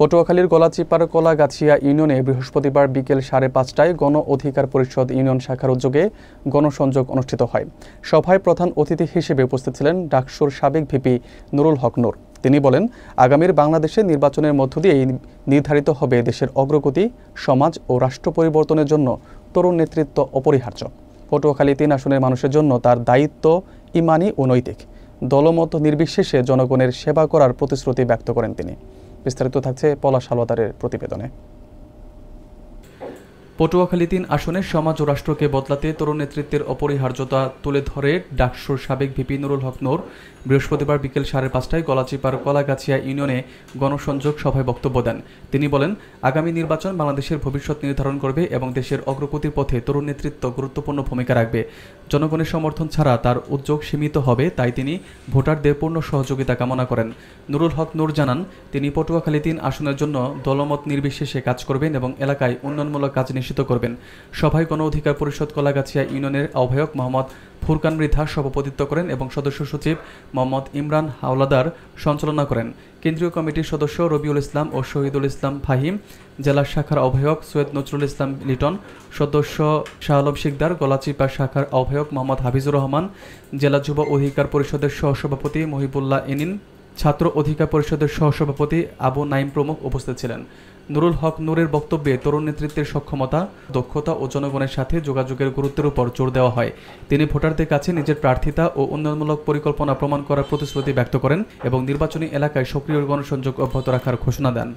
পটুয়াখালীর গলাচিপার কলাগাছিয়া ইউনিয়নে বৃহস্পতিবার বিকেল 5:30টায় গণ অধিকার পরিষদ ইউনিয়ন শাখার উদ্যোগে গণসংযোগ অনুষ্ঠিত হয়। সভায় প্রধান অতিথি হিসেবে উপস্থিত ছিলেন ডাকসুর সাবেক ভিপি নুরুল হক নূর। তিনি বলেন, আগামীর বাংলাদেশে নির্বাচনের মধ্য দিয়েই নির্ধারিত হবে দেশের অগ্রগতি, সমাজ ও রাষ্ট্র পরিবর্তনের জন্য তরুণ নেতৃত্ব অপরিহার্য। পটুয়াখালী 3 আসনের মানুষের জন্য তার দায়িত্ব ইমানি ও নৈতিক। দলমত নির্বিশেষে জনগণের সেবা করার প্রতিশ্রুতি ব্যক্ত করেন তিনি। বিস্তারিত থাকছে পলাশ হালওয়াদারের প্রতিবেদনে। পটুয়াখালী 3 আসনে সমাজ ও রাষ্ট্রকে বদলাতে তরুণ নেতৃত্বের অপরিহার্যতা তুলে ধরে ডাকসুর সাবেক ভিপি নুরুল হক নূর বৃহস্পতিবার বিকেল 5:30টায় গলাচিপার কলাগাছিয়া ইউনিয়নে গণসংযোগ সভায় বক্তব্য দেন। তিনি বলেন, আগামী নির্বাচন বাংলাদেশের ভবিষ্যৎ নির্ধারণ করবে এবং দেশের অগ্রগতির পথে তরুণ নেতৃত্ব গুরুত্বপূর্ণ ভূমিকা রাখবে। জনগণের সমর্থন ছাড়া তার উদ্যোগ সীমিত হবে, তাই তিনি ভোটারদের পূর্ণ সহযোগিতা কামনা করেন। নুরুল হক নূর জানান, তিনি পটুয়াখালী 3 আসনের জন্য দলমত নির্বিশেষে কাজ করবেন এবং এলাকায় উন্নয়নমূলক কাজ নিশ্চিত করবেন। সভায় গণ অধিকার পরিষদ কলাগাছিয়া ইউনিয়নের আহ্বায়ক মোহাম্মদ ফুরকান মৃধা সভাপতিত্ব করেন এবং সদস্য সচিব মোহাম্মদ ইমরান হাওলাদার সঞ্চালনা করেন। কেন্দ্রীয় কমিটির সদস্য রবিউল ইসলাম ও শহীদুল ইসলাম ফাহিম, জেলা শাখার আহ্বায়ক সৈয়দ নজরুল ইসলাম লিটন, সদস্য শাহ আলম শিকদার, গলাচিপা শাখার আহ্বায়ক মোহাম্মদ হাফিজুর রহমান, জেলা যুব অধিকার পরিষদের সহসভাপতি মহিবুল্লাহ এনিন, ছাত্র অধিকার পরিষদের সহসভাপতি আবু নাইম প্রমুখ উপস্থিত ছিলেন। নুরুল হক নূরের বক্তব্যে তরুণ নেতৃত্বের সক্ষমতা, দক্ষতা ও জনগণের সাথে যোগাযোগের গুরুত্বের উপর জোর দেওয়া হয়। তিনি ভোটারদের কাছে নিজের প্রার্থিতা ও উন্নয়নমূলক পরিকল্পনা প্রমাণ করার প্রতিশ্রুতি ব্যক্ত করেন এবং নির্বাচনী এলাকায় সক্রিয় গণসংযোগ অব্যাহত রাখার ঘোষণা দেন।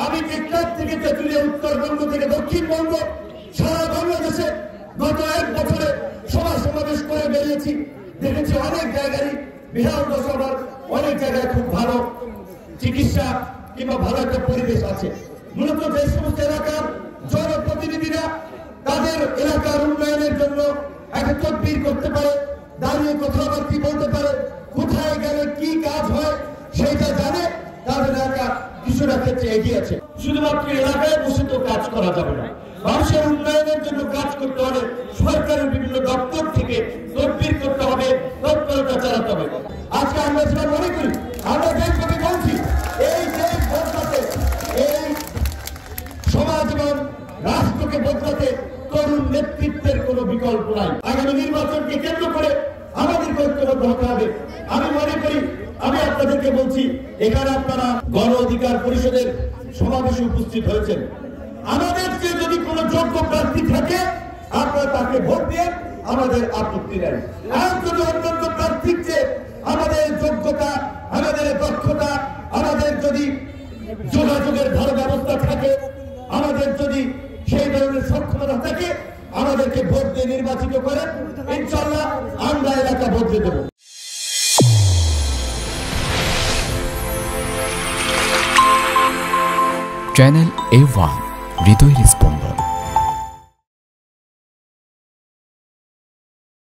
আমি টেকনাফ থেকে তেঁতুলিয়া, উত্তরবঙ্গ থেকে দক্ষিণবঙ্গ, সারা বাংলাদেশে গত 1 বছরে সভা সমাবেশ করে বেরিয়েছি, দেখেছি অনেক জায়গায় বিহার সভার অনেক জায়গায় খুব ভালো চিকিৎসা কিংবা ভালো একটা পরিবেশ আছে। মূলত যে সমস্ত এলাকার জনপ্রতিনিধিরা তাদের এলাকার উন্নয়নের জন্য একটা তদবির করতে পারে, দাঁড়িয়ে কথাবার্তা বলতে পারে, কোথায় গেলে কি কাজ হয় সেইটা জানে, তাদের এলাকা কিছুটা ক্ষেত্রে এগিয়ে আছে। শুধুমাত্র এলাকায় বসে তো কাজ করা যাবে না, মানুষের উন্নয়নের জন্য কাজ করতে হবে। সরকারের বিভিন্ন দপ্তর থেকে তদবির করতে হবে, তৎপরতা চালাতে হবে। আজকে আমরা যেটা মনে করি, আমরা দেশকে বলছি, এই দেশ বদলাতে, এই সমাজ এবং রাষ্ট্রকে বদলাতে তরুণ নেতৃত্বের কোনো বিকল্প নাই। আগামী নির্বাচনকে কেন্দ্র করে আমাদের ঐক্যবদ্ধ হতে হবে। আমি মনে করি, আমি আপনাদেরকে বলছি, এখানে আপনারা গণ অধিকার পরিষদের সমাবেশে উপস্থিত হয়েছেন। আমাদের যে যদি কোনো যোগ্য প্রার্থী থাকে, আপনারা তাকে ভোট দিয়ে আমাদের আপত্তি নেই। আর যদি অন্যান্য প্রার্থীর যে আমাদের যোগ্যতা, আমাদের দক্ষতা, আমাদের যদি যোগাযোগের ভালো ব্যবস্থা থাকে, আমাদের যদি সেই ধরনের সক্ষমতা থাকে, আমাদেরকে ভোট দিয়ে নির্বাচিত করেন, ইনশাআল্লাহ আমরা এলাকা বদলে দেব। চ্যানেল A1 হৃদয়ের স্পন্দন।